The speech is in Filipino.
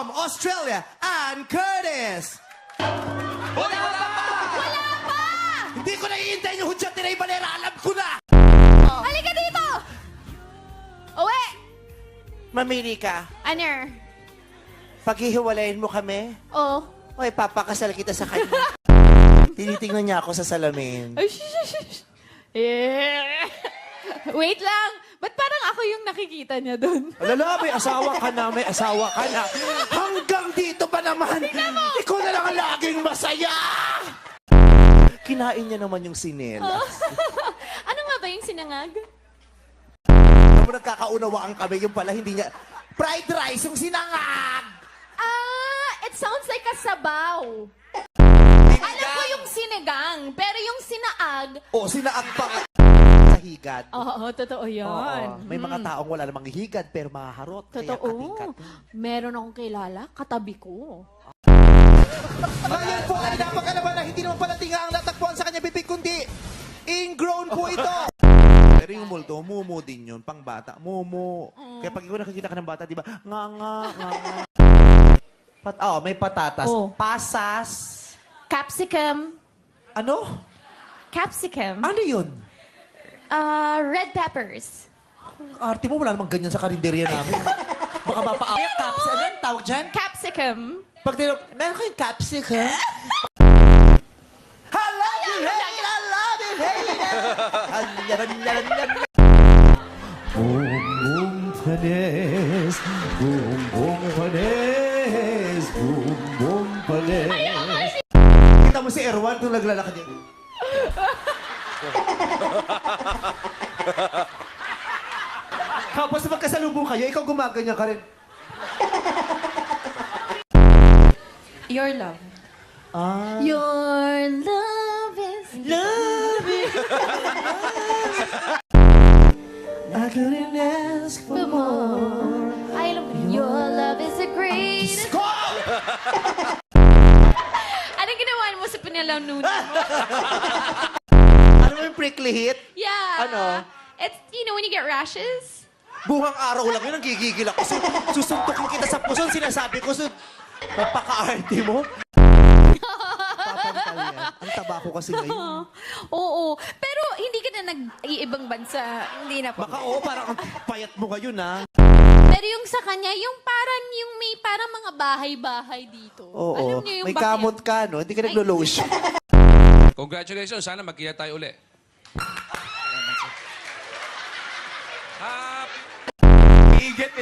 from Australia, Ann Curtis. Wala pa! Hindi ko naiintay yung hudyat ni Ray Valera. Alam ko na! Halika dito! Uwe! Mamili ka. Aner? Paghihiwalayin mo kami, Oh. o ipapakasal kita sa kanya. Tinitingnan niya ako sa salamin. Ay, shush. Yeah. Wait lang. Ba't parang ako yung nakikita niya doon? Alala, may asawa ka na, may asawa ka na. Hanggang dito pa naman, ikaw na lang ang laging masaya! Kinain niya naman yung sinelas. Ano nga ba yung sinangag? Alam mo, nagkakaunawaan kami, yung pala hindi niya... Fried rice yung sinangag! It sounds like a sabaw. Alam ko yung sinigang, pero yung sinaag... O, sinaag pa sa higad. Oo, totoo yun. Oo, may mga taong wala namang higad, pero maharot. Kaya Totoo. kating-kating. Meron akong kilala, katabi ko. Ngayon po ay napakalaban na hindi naman pala tinga ang natagpuan sa kanya bibig, kundi ingrown po ito. Pero yung multo, mumu din yun, pang bata. Mumu. Kaya pag ikaw nakikita ka ng bata, di ba? Nga. May patatas. Oh. Pasas. Capsicum. Ano? Capsicum. Ano yun? Red peppers. Arte mo, wala namang ganyan sa karinderya namin. Baka mapa-up. Caps, ano yung tawag dyan? Capsicum. Pag tinok, meron kayong capsicum? I love you, hey! I love you, hey! Boom, boom, panis. Boom, boom, panis. Boom, boom, panis. Kita mo si Erwan kung naglalakad yun. Kapos magkasalubong kayo, ikaw gumaganyan ka rin. Your love. Ah. Your love is... Love it. I couldn't ask for more. I love your love is the greatest... Go! Anong ginawa mo sa pinalanunan mo? Ano yung prickly heat? Yeah. Ano? It's, you know, when you get rashes? Buhang araw lang yun, ang gigigil ako. Susuntukin kita sa puso, sinasabi ko, napaka-arte mo. Papantal yan. Ang taba ko kasi ngayon. Oo. Pero hindi ka na nag-iibang bansa. Hindi na po. Baka oo, parang ang payat mo ngayon, ha? Pero yung sa kanya, yung parang yung may parang mga bahay-bahay dito. Oo. Alam niyo yung May bakit? kamot ka, no? Hindi ka naglo-lotion. Congratulations. Sana magkita tayo uli. Higit,